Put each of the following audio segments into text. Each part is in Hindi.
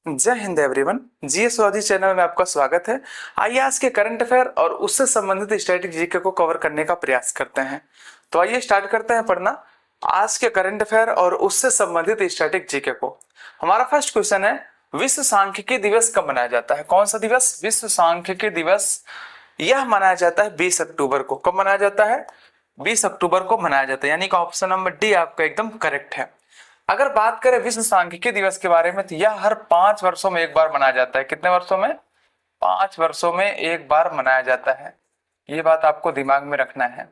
जय हिंद एवरीवन। जीएस स्वादी चैनल में आपका स्वागत है। आइए आज के करंट अफेयर और उससे संबंधित स्टैटिक जीके को कवर करने का प्रयास करते हैं। तो आइए स्टार्ट करते हैं पढ़ना आज के करंट अफेयर और उससे संबंधित स्टैटिक जीके को। हमारा फर्स्ट क्वेश्चन है, विश्व सांख्यिकी दिवस कब मनाया जाता है? कौन सा दिवस? विश्व सांख्यिकी दिवस। यह मनाया जाता है 20 अक्टूबर को। कब मनाया जाता है? 20 अक्टूबर को मनाया जाता है, यानी कि ऑप्शन नंबर डी आपका एकदम करेक्ट है। अगर बात करें विश्व सांख्यिकी दिवस के बारे में, तो यह हर 5 वर्षों में एक बार मनाया जाता है। कितने वर्षों में? 5 वर्षों में एक बार मनाया जाता है। ये बात आपको दिमाग में रखना है।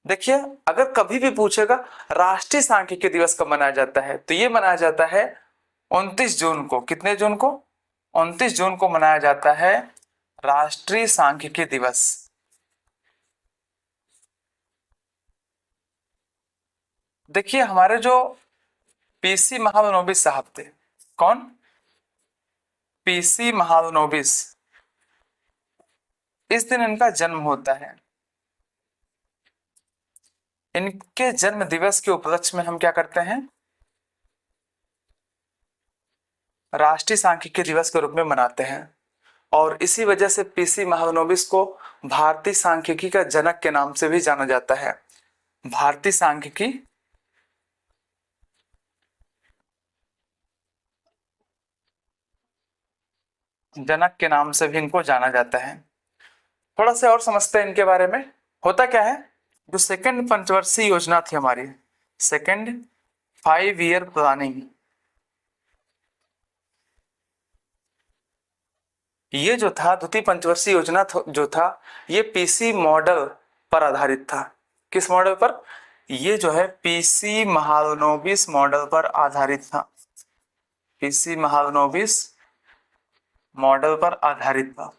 देखिए, अगर कभी भी पूछेगा राष्ट्रीय सांख्यिकी दिवस कब मनाया जाता है, तो ये मनाया जाता है 29 जून को। कितने जून को? 29 जून को मनाया जाता है राष्ट्रीय सांख्यिकी दिवस। देखिए, हमारे जो पीसी महालनोबिस साहब थे, कौन? पीसी महालनोबिस, इस दिन इनका जन्म होता है। इनके जन्म दिवस के उपलक्ष्य में हम क्या करते हैं? राष्ट्रीय सांख्यिकी दिवस के रूप में मनाते हैं। और इसी वजह से पीसी महालनोबिस को भारतीय सांख्यिकी का जनक के नाम से भी जाना जाता है। भारतीय सांख्यिकी जनक के नाम से भी इनको जाना जाता है। थोड़ा सा और समझते हैं इनके बारे में। होता क्या है, जो सेकंड पंचवर्षीय योजना थी हमारी, सेकंड 5 ईयर प्लानिंग, ये जो था द्वितीय पंचवर्षीय योजना जो था, ये पीसी मॉडल पर आधारित था। किस मॉडल पर? ये जो है पीसी महालनोबिस मॉडल पर आधारित था। पीसी महालनोबिस मॉडल पर आधारित था।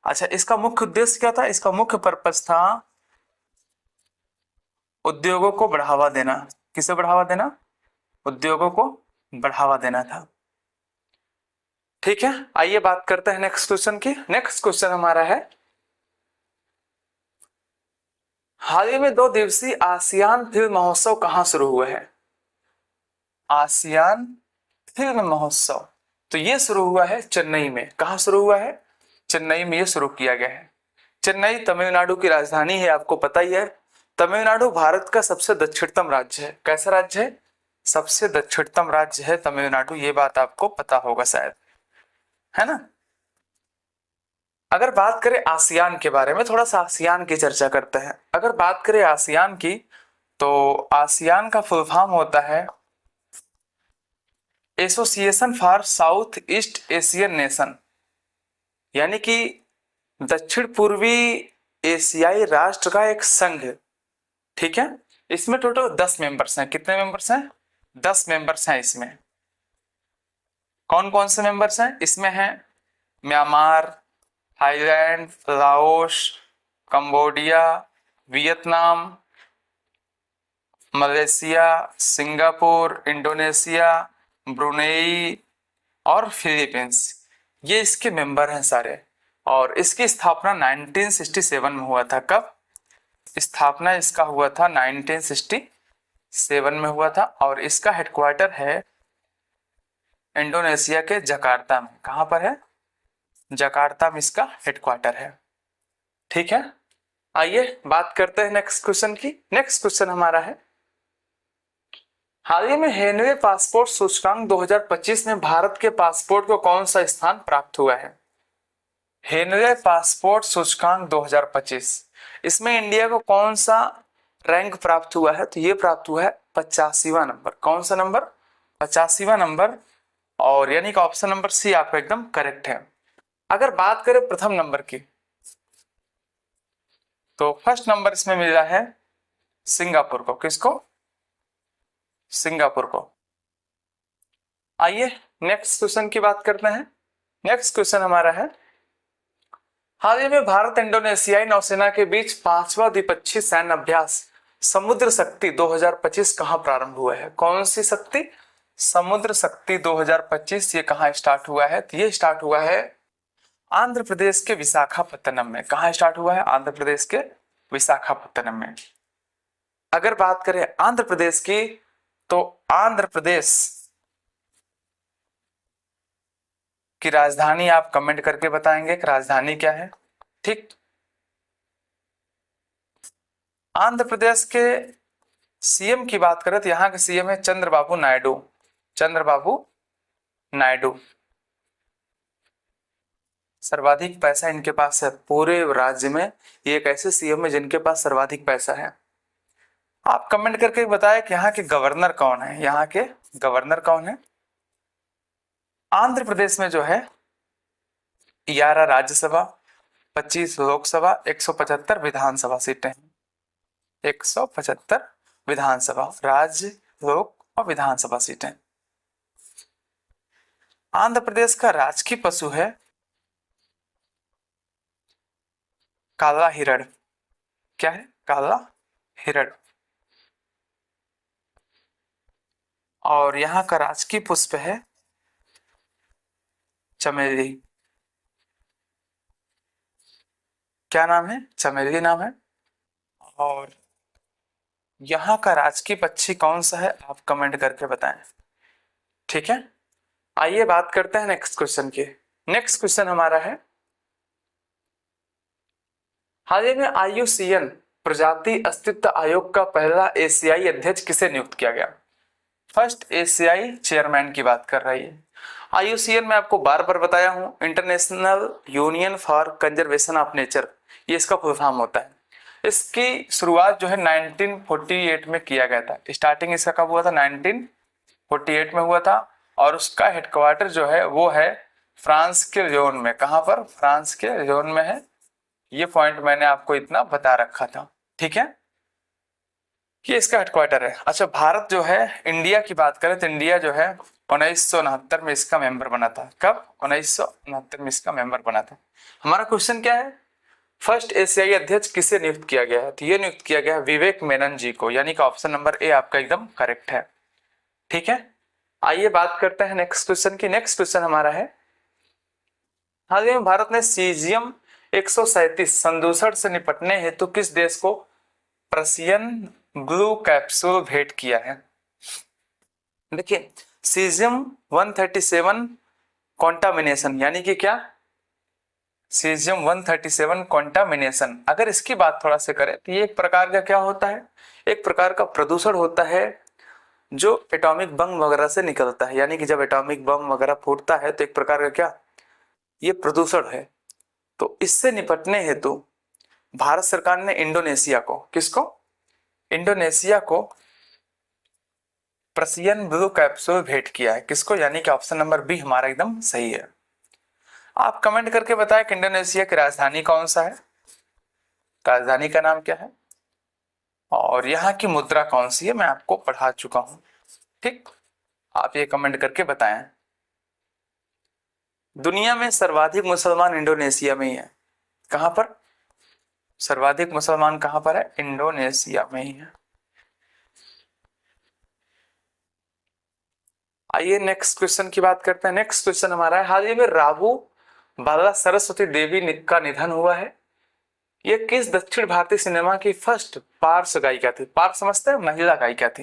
अच्छा, इसका मुख्य उद्देश्य क्या था? इसका मुख्य पर्पस था उद्योगों को बढ़ावा देना। किसे बढ़ावा देना? उद्योगों को बढ़ावा देना था। ठीक है, आइए बात करते हैं नेक्स्ट क्वेश्चन की। नेक्स्ट क्वेश्चन हमारा है, हाल ही में 2 दिवसीय आसियान फिल्म महोत्सव कहां शुरू हुए हैं? आसियान फिल्म महोत्सव, तो ये शुरू हुआ है चेन्नई में। कहां शुरू हुआ है? चेन्नई में ये शुरू किया गया है। चेन्नई तमिलनाडु की राजधानी है, आपको पता ही है। तमिलनाडु भारत का सबसे दक्षिणतम राज्य है। कैसा राज्य है? सबसे दक्षिणतम राज्य है तमिलनाडु। ये बात आपको पता होगा शायद, है ना। अगर बात करें आसियान के बारे में, थोड़ा सा आसियान की चर्चा करते हैं। अगर बात करें आसियान की, तो आसियान का फुल फॉर्म होता है association for south east Asian nation, यानी कि दक्षिण पूर्वी एशियाई राष्ट्र का एक संघ। ठीक है, इसमें टोटल 10 मेंबर्स हैं। कितने मेंबर्स हैं? 10 मेंबर्स हैं इसमें। कौन कौन से मेंबर्स हैं इसमें? हैं Myanmar, Thailand, Laos, Cambodia, Vietnam, Malaysia, Singapore, Indonesia, Brunei और फिलीपींस। ये इसके मेंबर हैं सारे। और इसकी स्थापना 1967 में हुआ था। कब स्थापना इसका हुआ था? 1967 में हुआ था। और इसका हेडक्वार्टर है इंडोनेशिया के जकार्ता में। कहां पर है? जकार्ता में इसका हेडक्वार्टर है। ठीक है, आइए बात करते हैं नेक्स्ट क्वेश्चन की। नेक्स्ट क्वेश्चन हमारा है, हाल ही में हेनवे पासपोर्ट सूचकांक 2025 में भारत के पासपोर्ट को कौन सा स्थान प्राप्त हुआ है? हेनवे पासपोर्ट सूचकांक 2025, इसमें इंडिया को कौन सा रैंक प्राप्त हुआ है? तो ये प्राप्त हुआ है 85वां नंबर। कौन सा नंबर? 85वां नंबर। और यानी कि ऑप्शन नंबर सी आपका एकदम करेक्ट है। अगर बात करें प्रथम नंबर की, तो फर्स्ट नंबर इसमें मिला है सिंगापुर को। किसको? सिंगापुर को। आइए नेक्स्ट क्वेश्चन की बात करते हैं। नेक्स्ट क्वेश्चन हमारा है, हाल ही में भारत इंडोनेशियाई नौसेना के बीच 5वां द्विपक्षीय सैन्य अभ्यास समुद्र शक्ति 2025 कहां प्रारंभ हुआ है? कौन सी शक्ति? समुद्र शक्ति 2025। ये कहां स्टार्ट हुआ है? तो ये स्टार्ट हुआ है आंध्र प्रदेश के विशाखापत्तनम में। कहां स्टार्ट हुआ है? आंध्र प्रदेश के विशाखापत्तनम में। अगर बात करें आंध्र प्रदेश की, तो आंध्र प्रदेश की राजधानी आप कमेंट करके बताएंगे कि राजधानी क्या है। ठीक। आंध्र प्रदेश के सीएम की बात करें तो यहाँ के सीएम है चंद्रबाबू नायडू। चंद्रबाबू नायडू। सर्वाधिक पैसा इनके पास है पूरे राज्य में। ये एक ऐसे सीएम है जिनके पास सर्वाधिक पैसा है। आप कमेंट करके बताएं कि यहाँ के गवर्नर कौन है। यहाँ के गवर्नर कौन है। आंध्र प्रदेश में जो है 11 राज्यसभा, 25 लोकसभा, 175 विधानसभा सीटें। 175 विधानसभा, राज्य, लोक और विधानसभा सीटें। आंध्र प्रदेश का राजकीय पशु है काला हिरण। क्या है? काला हिरण। और यहाँ का राजकीय पुष्प है चमेली। क्या नाम है? चमेली नाम है। और यहाँ का राजकीय पक्षी कौन सा है आप कमेंट करके बताएं। ठीक है, आइए बात करते हैं नेक्स्ट क्वेश्चन की। नेक्स्ट क्वेश्चन हमारा है, हाल ही में IUCN प्रजाति अस्तित्व आयोग का पहला एशियाई अध्यक्ष किसे नियुक्त किया गया। फर्स्ट एशियाई चेयरमैन की बात कर रही है। IUCN में आपको बार बार बताया हूं, international union for conservation of nature, ये इसका फुल फॉर्म होता है। इसकी शुरुआत जो है 1948 में किया गया था। स्टार्टिंग इसका कब हुआ था? 1948 में हुआ था। और उसका हेडक्वार्टर जो है वो है फ्रांस के लियोन में। कहां पर? फ्रांस के लियोन में है। ये पॉइंट मैंने आपको इतना बता रखा था। ठीक है, ये इसका हेडक्वार्टर है। अच्छा, भारत जो है, इंडिया की बात करें तो इंडिया जो है 1969 में इसका मेंबर बना था। कब? 1969 में इसका मेंबर बना था। हमारा क्वेश्चन क्या है? फर्स्ट एशियाई अध्यक्ष किसे नियुक्त किया गया है? तो ये नियुक्त किया गया है विवेक मेनन जी को, यानी कि ऑप्शन नंबर ए आपका एकदम करेक्ट है। ठीक है, आइए बात करते हैं नेक्स्ट क्वेश्चन की। नेक्स्ट क्वेश्चन हमारा है, हाल ही में भारत ने सीजियम 137 संदूषण से निपटने हेतु किस देश को प्रशियन ब्लू कैप्सूल भेंट किया है? देखिए, सीजियम 137 कॉन्टामिनेशन यानी कि क्या? सीजियम 137 कॉन्टामिनेशन, अगर इसकी बात थोड़ा से करें तो ये एक प्रकार का क्या होता है? एक प्रकार का प्रदूषण होता है जो एटॉमिक बम वगैरह से निकलता है। यानी कि जब एटॉमिक बम वगैरह फूटता है तो एक प्रकार का क्या, ये प्रदूषण है। तो इससे निपटने हेतु भारत सरकार ने इंडोनेशिया को, किसको? इंडोनेशिया को प्रशियन ब्लू कैप्सूल भेंट किया है। किसको? यानी कि ऑप्शन नंबर बी हमारा एकदम सही है। आप कमेंट करके बताएं कि इंडोनेशिया की राजधानी कौन सा है, राजधानी का नाम क्या है, और यहाँ की मुद्रा कौन सी है, मैं आपको पढ़ा चुका हूं। ठीक, आप ये कमेंट करके बताएं। दुनिया में सर्वाधिक मुसलमान इंडोनेशिया में ही है। कहां पर? सर्वाधिक मुसलमान कहां पर है? इंडोनेशिया में ही है। आइए नेक्स्ट क्वेश्चन की बात करते हैं। नेक्स्ट क्वेश्चन हमारा है, हाल ही में राहु बाला सरस्वती देवी का निधन हुआ है। ये किस दक्षिण भारतीय सिनेमा की फर्स्ट पार्श्व गायिका थी? पार्श्व समझते हैं? महिला गायिका थी,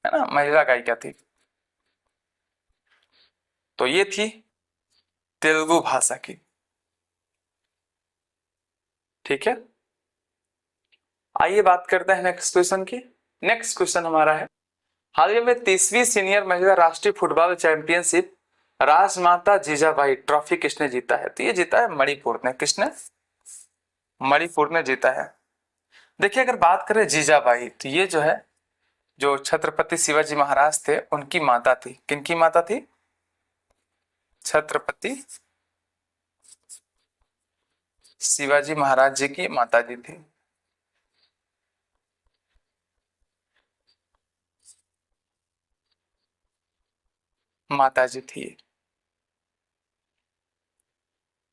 है ना, महिला गायिका थी। तो ये थी तेलुगु भाषा की। ठीक है, आइए बात करते हैं नेक्स्ट क्वेश्चन की। नेक्स्ट क्वेश्चन हमारा है, हाल ही में 30वीं सीनियर महिला राष्ट्रीय फुटबॉल चैंपियनशिप राजमाता जीजाबाई ट्रॉफी किसने जीता है? तो ये जीता है मणिपुर ने। किसने? मणिपुर ने जीता है। देखिए, अगर बात करें जीजाबाई तो ये जो है, जो छत्रपति शिवाजी महाराज थे उनकी माता थी। किनकी माता थी? छत्रपति शिवाजी महाराज जी की माता जी थी। माता जी थी।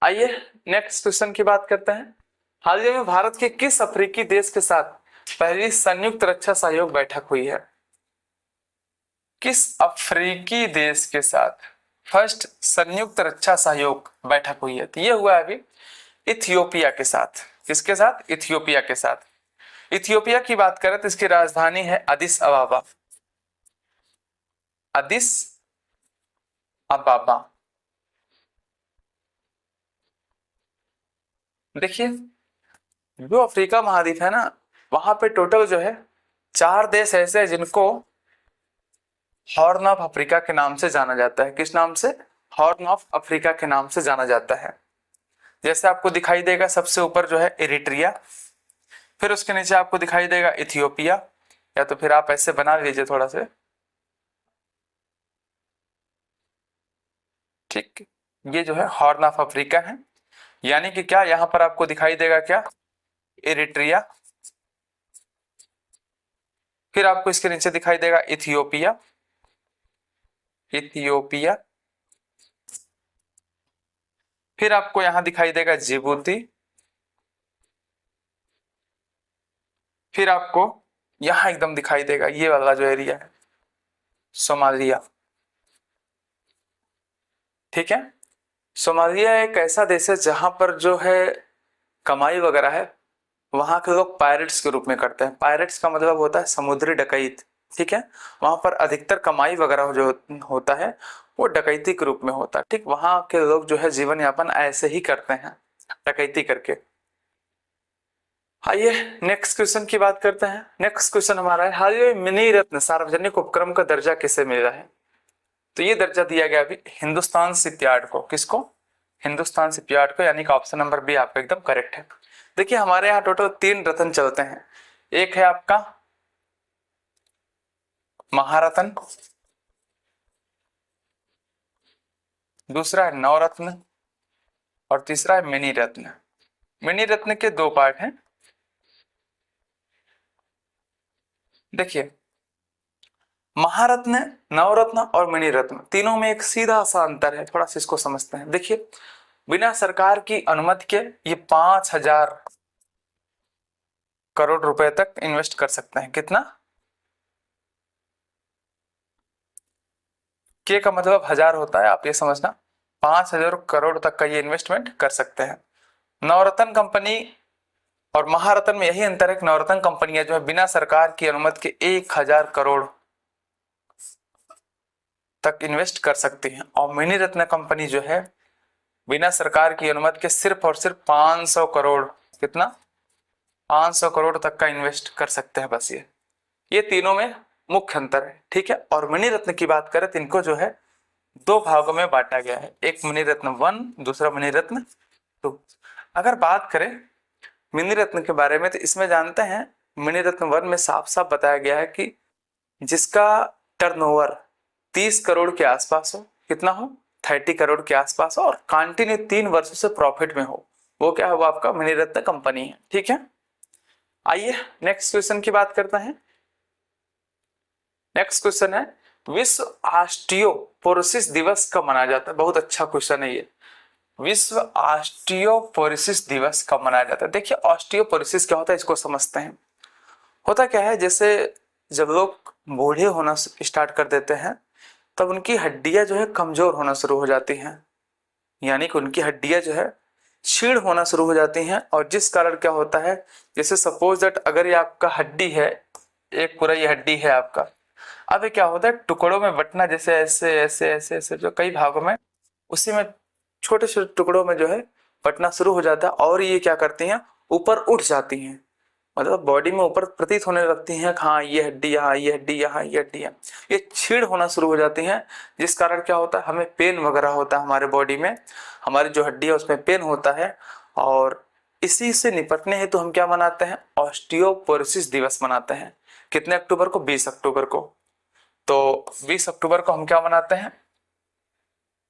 आइए नेक्स्ट क्वेश्चन की बात करते हैं। हाल ही में भारत के किस अफ्रीकी देश के साथ पहली संयुक्त रक्षा सहयोग बैठक हुई है? किस अफ्रीकी देश के साथ फर्स्ट संयुक्त रक्षा सहयोग बैठक हुई है? तो ये हुआ अभी इथियोपिया के साथ। किसके साथ? इथियोपिया के साथ। इथियोपिया की बात करें तो इसकी राजधानी है अदिस अबाबा। अदिस अबाबा। देखिए जो अफ्रीका महाद्वीप है ना, वहां पे टोटल जो है 4 देश ऐसे हैं जिनको हॉर्न ऑफ अफ्रीका के नाम से जाना जाता है। किस नाम से? हॉर्न ऑफ अफ्रीका के नाम से जाना जाता है। जैसे आपको दिखाई देगा सबसे ऊपर जो है इरिट्रिया, फिर उसके नीचे आपको दिखाई देगा इथियोपिया, या तो फिर आप ऐसे बना लीजिए थोड़ा से, ठीक। ये जो है हॉर्न ऑफ अफ्रीका है, यानी कि क्या यहां पर आपको दिखाई देगा क्या? इरिट्रिया, फिर आपको इसके नीचे दिखाई देगा इथियोपिया, इथियोपिया, फिर आपको यहां दिखाई देगा जिबूती, फिर आपको यहां एकदम दिखाई देगा ये वाला जो एरिया है सोमालिया, ठीक है। सोमालिया एक ऐसा देश है जहां पर जो है कमाई वगैरह है वहां के लोग पायरेट्स के रूप में करते हैं। पायरेट्स का मतलब होता है समुद्री डकैत, ठीक है। वहां पर अधिकतर कमाई वगैरह जो होता है वो डकैती के रूप में होता है, ठीक। वहां के लोग जो है जीवन यापन ऐसे ही करते हैं, डकैती करके। आइए नेक्स्ट क्वेश्चन की बात करते हैं। नेक्स्ट क्वेश्चन हमारा है, हाल ही में मिनी रत्न सार्वजनिक उपक्रम का दर्जा किसे मिला है? तो ये दर्जा दिया गया अभी हिंदुस्तान शिपयार्ड को। किसको? हिंदुस्तान शिपयार्ड को, यानी कि ऑप्शन नंबर बी आपका एकदम करेक्ट है। देखिए हमारे यहाँ टोटल 3 रत्न चलते हैं। एक है आपका महारत्न, दूसरा है नवरत्न, और तीसरा है मिनी रत्न। मिनी रत्न के 2 पार्ट हैं। देखिए महारत्न, नवरत्न और मणि रत्न तीनों में एक सीधा सा अंतर है, थोड़ा सा इसको समझते हैं। देखिए बिना सरकार की अनुमति के ये 5,000 करोड़ रुपए तक इन्वेस्ट कर सकते हैं। कितना? के का मतलब 1000 होता है, आप ये समझना। 5,000 करोड़ तक का ये इन्वेस्टमेंट कर सकते हैं। नवरत्न कंपनी और महारत्न में यही अंतर है कि नवरत्न कंपनियां जो है बिना सरकार की अनुमति के 1,000 करोड़ तक इन्वेस्ट कर सकती हैं, और मिनी रत्न कंपनी जो है बिना सरकार की अनुमति के सिर्फ और सिर्फ 500 करोड़, कितना? 500 करोड़ तक का इन्वेस्ट कर सकते हैं बस। ये तीनों में मुख्य अंतर है, ठीक है। और मणि रत्न की बात करें तो इनको जो है 2 भागों में बांटा गया है, एक मणि रत्न 1, दूसरा मणि रत्न 2। अगर बात करें मणि रत्न के बारे में तो इसमें जानते हैं मणि रत्न 1 में साफ साफ बताया गया है कि जिसका टर्नओवर 30 करोड़ के आसपास हो, कितना हो? 30 करोड़ के आसपास हो, और कंटिन्यू 3 वर्षों से प्रॉफिट में हो, वो क्या है? वो आपका मणि रत्न कंपनी है, ठीक है। आइए नेक्स्ट क्वेश्चन की बात करते हैं। नेक्स्ट क्वेश्चन है, विश्व ऑस्टियोपोरोसिस दिवस कब मनाया जाता है? बहुत अच्छा क्वेश्चन है ये। विश्व ऑस्टियोपोरोसिस दिवस कब मनाया जाता है? देखिए ऑस्टियोपोरोसिस क्या होता है इसको समझते हैं। होता क्या है, जैसे जब लोग बूढ़े होना स्टार्ट कर देते हैं तब उनकी हड्डियां जो है कमजोर होना शुरू हो जाती हैं, यानी कि उनकी हड्डियां जो है क्षीण होना शुरू हो जाती हैं। और जिस कारण क्या होता है, जैसे सपोज दैट अगर ये आपका हड्डी है, एक पूरा ये हड्डी है आपका, अब ये क्या होता है टुकड़ों में बंटना, जैसे ऐसे ऐसे ऐसे ऐसे जो कई भागों में, उसी में छोटे छोटे टुकड़ों में जो है बंटना शुरू हो जाता है, और ये क्या करती हैं ऊपर उठ जाती हैं, मतलब बॉडी में ऊपर प्रतीत होने लगती हैं, हाँ ये हड्डी यहाँ, ये हड्डी यहाँ, ये हड्डी यहाँ, ये छीड़ होना शुरू हो जाती हैं। जिस कारण क्या होता है हमें पेन वगैरह होता है हमारे बॉडी में, हमारी जो हड्डी है उसमें पेन होता है। और इसी से निपटने हेतु हम क्या मनाते हैं? ऑस्टियोपोरोसिस दिवस मनाते हैं। कितने अक्टूबर को? 20 अक्टूबर को। तो 20 अक्टूबर को हम क्या मनाते हैं?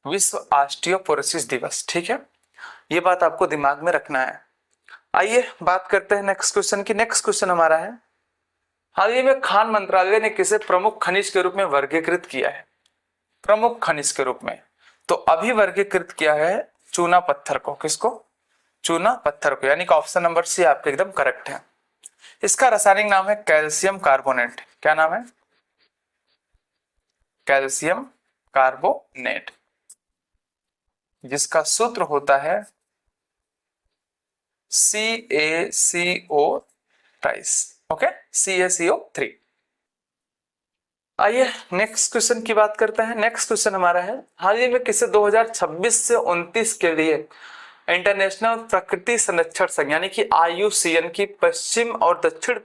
विश्व ऑस्टियोपोरोसिस दिवस, ठीक है। ये बात आपको दिमाग में रखना है। आइए बात करते हैं नेक्स्ट क्वेश्चन की। नेक्स्ट क्वेश्चन हमारा है, हाल ही में खान मंत्रालय ने किसे प्रमुख खनिज के रूप में वर्गीकृत किया है? प्रमुख खनिज के रूप में तो अभी वर्गीकृत किया है चूना पत्थर को। किसको? चूना पत्थर को, यानी कि ऑप्शन नंबर सी आपके एकदम करेक्ट है। इसका रासायनिक नाम है कैल्शियम कार्बोनेट। क्या नाम है? कैल्शियम कार्बोनेट, जिसका सूत्र होता है CaCO3। Okay, CaCO3। आइए नेक्स्ट क्वेश्चन की बात करते हैं। नेक्स्ट क्वेश्चन हमारा है, हाल ही में किसे 2026 से 29 के लिए इंटरनेशनल प्रकृति संरक्षण संघ यानी कि IUCN की पश्चिम और दक्षिण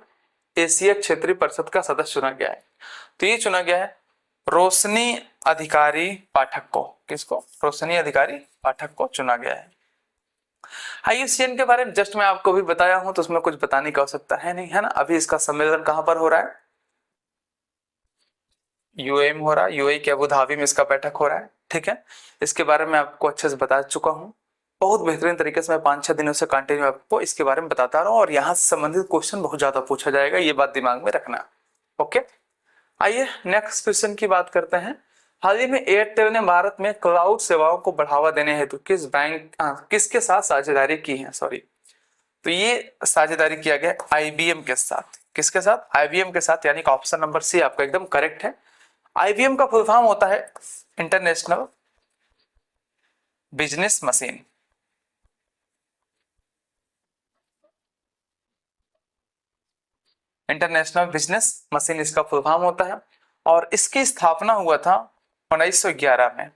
एशिया क्षेत्रीय परिषद का सदस्य चुना गया है? तो ये चुना गया है रोशनी अधिकारी पाठक को। किसको? रोशनी अधिकारी पाठक को चुना गया है। IUCN के बारे में जस्ट मैं आपको भी बताया हूं, तो उसमें कुछ बताने की आवश्यकता है नहीं, है ना। अभी इसका सम्मेलन कहां पर हो रहा है? यूएई में हो रहा है। यूएई के अबू धाबी में इसका बैठक हो रहा है, ठीक है। इसके बारे में आपको अच्छे से बता चुका हूँ, बहुत बेहतरीन तरीके से। मैं 5-6 दिनों से कंटिन्यू आपको इसके बारे में बताता रहा हूँ, और यहाँ से संबंधित क्वेश्चन बहुत ज्यादा पूछा जाएगा, ये बात दिमाग में रखना। ओके, आइए नेक्स्ट क्वेश्चन की बात करते हैं। हाल ही में एयरटेल ने भारत में क्लाउड सेवाओं को बढ़ावा देने हेतु किसके साथ साझेदारी की है? सॉरी, तो ये साझेदारी किया गया IBM के साथ। किसके साथ? IBM के साथ, यानी कि ऑप्शन नंबर सी आपका एकदम करेक्ट है। IBM का फुल फॉर्म होता है international business machine. International business machine इसका फुल फॉर्म होता है, और इसकी स्थापना हुआ था 1911 में।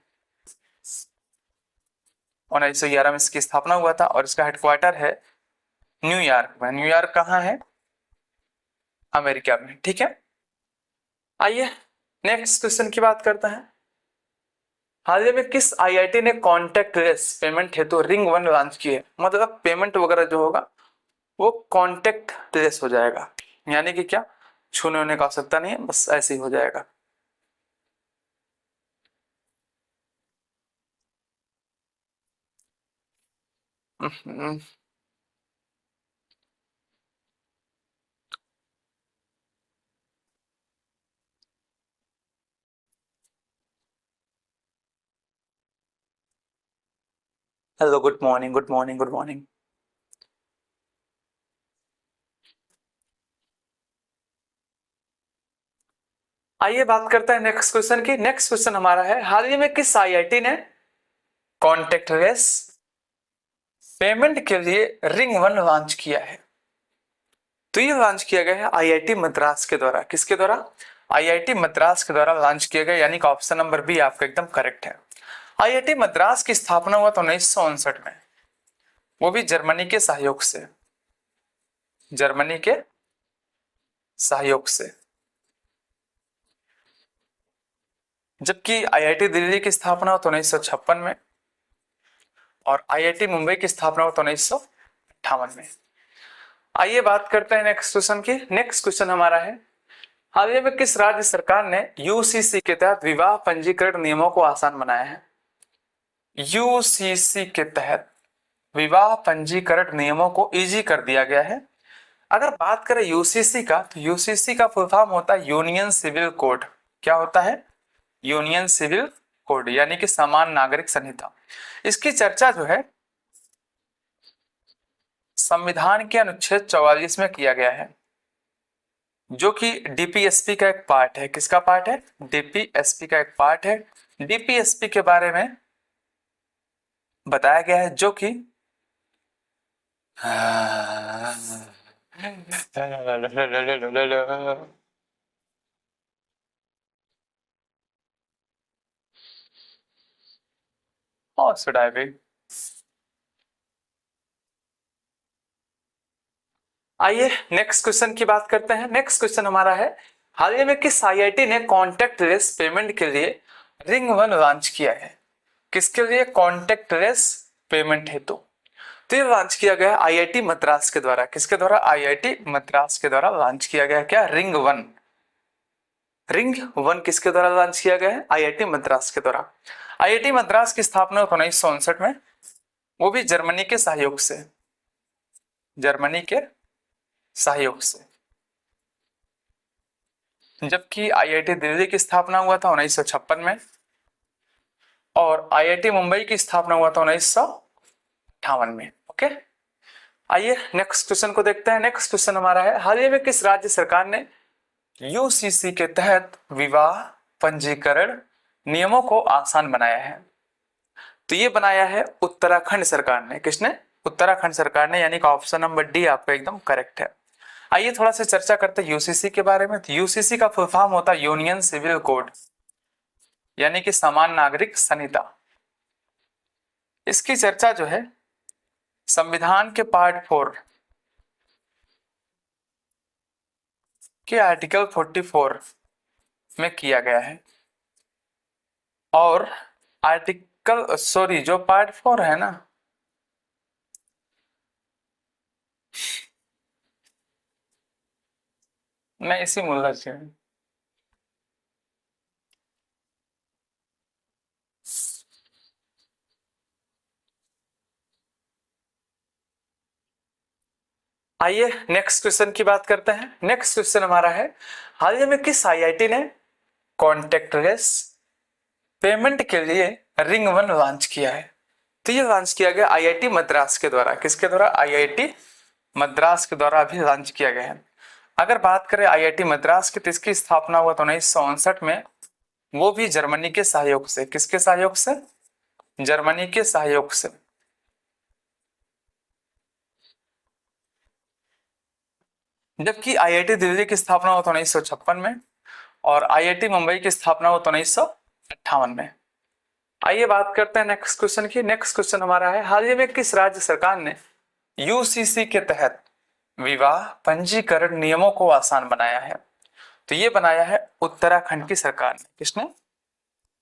1911 में इसकी स्थापना हुआ था, और इसका हेडक्वार्टर है न्यूयॉर्क में। न्यूयॉर्क कहाँ है? अमेरिका में, ठीक है। आइए नेक्स्ट क्वेश्चन की बात करते हैं। हाल ही में किस IIT ने कॉन्टेक्टलेस पेमेंट हेतु रिंग 1 लॉन्च की है? मतलब पेमेंट वगैरह जो होगा वो कॉन्टेक्टलेस हो जाएगा, यानी कि क्या, छूने होने का आवश्यकता नहीं है, बस ऐसे ही हो जाएगा। Hello, good morning, good morning, good morning. आइए बात करते हैं नेक्स्ट क्वेश्चन की। नेक्स्ट क्वेश्चन हमारा है, हाल ही में किस IIT ने कॉन्टेक्टलेस पेमेंट के लिए रिंग 1 लॉन्च किया है? तो ये लॉन्च किया गया है IIT मद्रास के द्वारा। किसके द्वारा? IIT मद्रास के द्वारा लॉन्च किया गया, यानी कि ऑप्शन नंबर बी आपका एकदम करेक्ट है। IIT मद्रास की स्थापना हुआ था 1959 में, वो भी जर्मनी के सहयोग से। जर्मनी के सहयोग से। जबकि IIT दिल्ली की स्थापना हुआ 1956 में, और IIT मुंबई की स्थापना हुआ 1958 में। आइए बात करते हैं नेक्स्ट क्वेश्चन की। नेक्स्ट क्वेश्चन हमारा है, हाल ही में किस राज्य सरकार ने UCC के तहत विवाह पंजीकरण नियमों को आसान बनाया है? UCC के तहत विवाह पंजीकरण नियमों को इजी कर दिया गया है। अगर बात करें UCC का, तो UCC का फुल फॉर्म होता है यूनियन सिविल कोड। क्या होता है? यूनियन सिविल कोड, यानी कि समान नागरिक संहिता। इसकी चर्चा जो है संविधान के अनुच्छेद 44 में किया गया है, जो कि DPSP का एक पार्ट है। किसका पार्ट है? DPSP का एक पार्ट है। DPSP के बारे में बताया गया है, जो कि और should I be? आइए नेक्स्ट क्वेश्चन की बात करते हैं। नेक्स्ट क्वेश्चन हमारा है, हाल ही में किस IIT ने कॉन्टेक्टलेस पेमेंट के लिए रिंग 1 लॉन्च किया है? किसके लिए? कॉन्टेक्टलेस पेमेंट हेतु। तो ये लॉन्च किया गया IIT मद्रास के द्वारा। किसके द्वारा? IIT मद्रास के द्वारा लॉन्च किया गया। क्या? रिंग 1। रिंग 1 किसके द्वारा लॉन्च किया गया है? IIT मद्रास के द्वारा। IIT मद्रास की स्थापना 1959 में, वो भी जर्मनी के सहयोग से। जर्मनी के सहयोग से। जबकि IIT दिल्ली की स्थापना हुआ था 1956 में, और IIT मुंबई की स्थापना हुआ था 1958 में। ओके, आइए नेक्स्ट क्वेश्चन को देखते हैं। नेक्स्ट क्वेश्चन हमारा है, हाल ही में किस राज्य सरकार ने UCC के तहत विवाह पंजीकरण नियमों को आसान बनाया है? तो ये बनाया है उत्तराखंड सरकार ने। किसने? उत्तराखंड सरकार ने, यानी कि ऑप्शन नंबर डी आपका एकदम करेक्ट है। आइए थोड़ा सा चर्चा करते हैं यूसीसी के बारे में। तो यूसीसी का फुल फॉर्म होता है यूनियन सिविल कोड, यानी कि समान नागरिक संहिता। इसकी चर्चा जो है संविधान के पार्ट 4 के आर्टिकल 44 में किया गया है। और जो पार्ट 4 है ना, मैं इसी मुल्ला से हूं। आइए नेक्स्ट क्वेश्चन की बात करते हैं। नेक्स्ट क्वेश्चन हमारा है, हाल ही में किस आईआईटी ने कॉन्टेक्टलेस पेमेंट के लिए रिंग 1 लॉन्च किया है? तो ये लॉन्च किया गया आईआईटी मद्रास के द्वारा। किसके द्वारा? आईआईटी मद्रास के द्वारा अभी लॉन्च किया गया है। अगर बात करें आईआईटी मद्रास की, तो इसकी स्थापना हुआ तो 1959 में, वो भी जर्मनी के सहयोग से। किसके सहयोग से? जर्मनी के सहयोग से। जबकि आईआईटी दिल्ली की स्थापना हुआ तो 1956 में, और आईआईटी मुंबई की स्थापना हुआ तो 1958 में। आइए बात करते हैं नेक्स्ट क्वेश्चन की। नेक्स्ट क्वेश्चन हमारा है, हाल ही में किस राज्य सरकार ने यूसीसी के तहत विवाह पंजीकरण नियमों को आसान बनाया है? तो ये बनाया है उत्तराखंड की सरकार ने। किसने?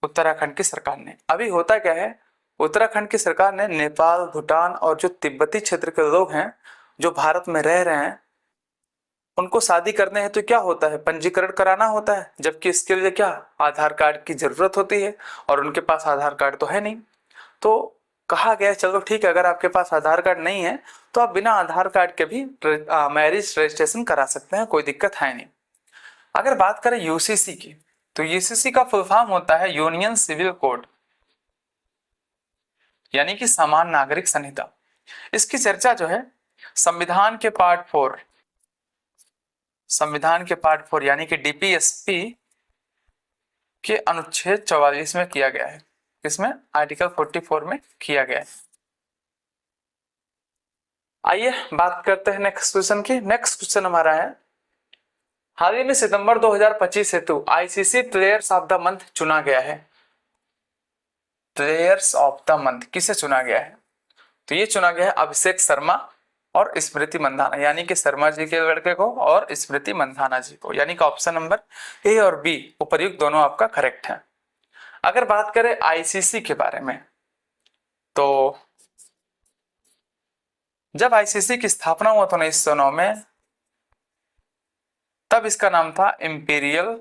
उत्तराखंड की सरकार ने। अभी होता क्या है, उत्तराखंड की सरकार ने नेपाल, भूटान और जो तिब्बती क्षेत्र के लोग हैं जो भारत में रह रहे हैं, उनको शादी करने हैं तो क्या होता है, पंजीकरण कराना होता है। जबकि इसके लिए क्या, आधार कार्ड की जरूरत होती है, और उनके पास आधार कार्ड तो है नहीं। तो कहा गया चलो ठीक है, अगर आपके पास आधार कार्ड नहीं है तो आप बिना आधार कार्ड के भी मैरिज रजिस्ट्रेशन करा सकते हैं, कोई दिक्कत है नहीं। अगर बात करें यूसीसी की, तो यूसीसी का फुल फॉर्म होता है यूनियन सिविल कोड, यानी कि समान नागरिक संहिता। इसकी चर्चा जो है संविधान के पार्ट 4, संविधान के पार्ट 4 यानी कि डीपीएसपी के अनुच्छेद 44 में किया गया है। इसमें आर्टिकल 44 में किया गया है। आइए बात करते हैं नेक्स्ट क्वेश्चन की। नेक्स्ट क्वेश्चन हमारा है, हाल ही में सितंबर 2025 हेतु ICC players of the month चुना गया है। प्लेयर्स ऑफ द मंथ किसे चुना गया है? तो ये चुना गया है अभिषेक शर्मा और स्मृति मंधाना, यानी कि शर्मा जी के लड़के को और स्मृति मंधाना जी को, यानी कि ऑप्शन नंबर ए और बी उपर्युक्त दोनों आपका करेक्ट है। अगर बात करें आईसीसी के बारे में, तो जब आईसीसी की स्थापना हुआ था 1909 में, तब इसका नाम था imperial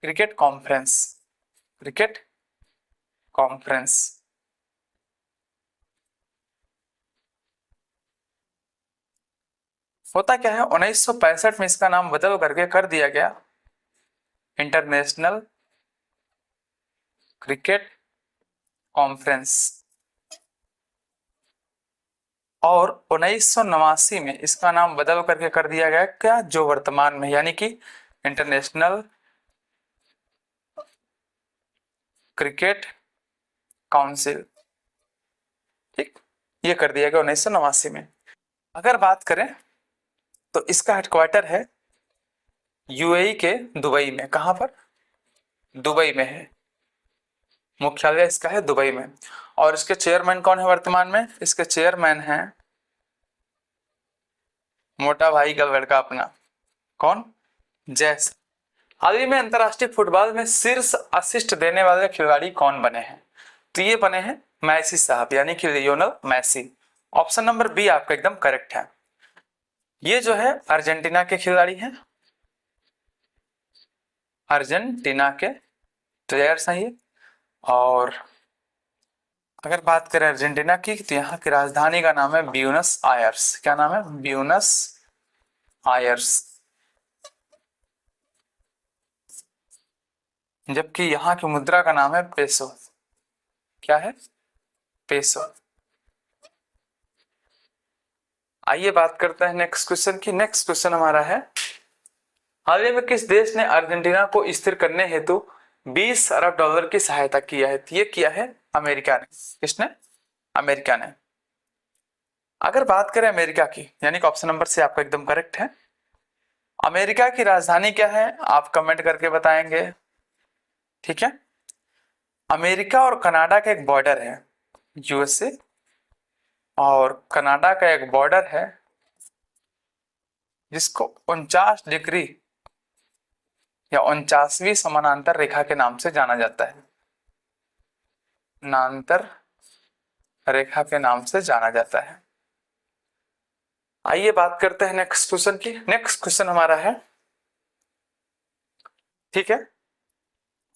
cricket conference. Cricket conference. होता क्या है, 1965 में इसका नाम बदल करके कर दिया गया इंटरनेशनल क्रिकेट कॉन्फ्रेंस, और 1989 में इसका नाम बदल करके कर दिया गया क्या, जो वर्तमान में, यानी कि इंटरनेशनल क्रिकेट काउंसिल। ठीक, ये कर दिया गया 1989 में। अगर बात करें तो इसका हेडक्वार्टर है यूएई के दुबई में। कहां पर? दुबई में है, मुख्यालय इसका है दुबई में। और इसके चेयरमैन कौन है वर्तमान में? इसके चेयरमैन हैं मोटा भाई का लड़का अपना, कौन? जैस। हाल ही में अंतरराष्ट्रीय फुटबॉल में शीर्ष असिस्ट देने वाले खिलाड़ी कौन बने हैं? तो ये बने हैं मैसी साहब, यानी कि Lionel Messi. Option number B आपका एकदम करेक्ट है। ये जो है अर्जेंटीना के खिलाड़ी हैं, अर्जेंटीना के प्लेयर्स हैं ये। और अगर बात करें अर्जेंटीना की, तो यहाँ की राजधानी का नाम है ब्यूनस आयर्स। क्या नाम है? Buenos Aires. जबकि यहाँ की मुद्रा का नाम है पेसो। क्या है? पेसो। आइए बात करते हैं नेक्स्ट क्वेश्चन की। नेक्स्ट क्वेश्चन हमारा है, हाल ही में किस देश ने अर्जेंटीना को स्थिर करने हेतु 20 अरब डॉलर की सहायता किया है? ये किया है अमेरिका ने। किसने? अमेरिका ने। अगर बात करें अमेरिका की, यानी कि ऑप्शन नंबर से आपका एकदम करेक्ट है। अमेरिका की राजधानी क्या है, आप कमेंट करके बताएंगे। ठीक है, अमेरिका और कनाडा का एक बॉर्डर है, यूएसए और कनाडा का एक बॉर्डर है जिसको 49 डिग्री या 49वीं समानांतर रेखा के नाम से जाना जाता है। नांतर रेखा के नाम से जाना जाता है। आइए बात करते हैं नेक्स्ट क्वेश्चन की। नेक्स्ट क्वेश्चन हमारा है, ठीक है,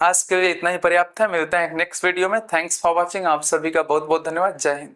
आज के लिए इतना ही पर्याप्त है। मिलते हैं नेक्स्ट वीडियो में। Thanks for watching. आप सभी का बहुत बहुत धन्यवाद। जय हिंद।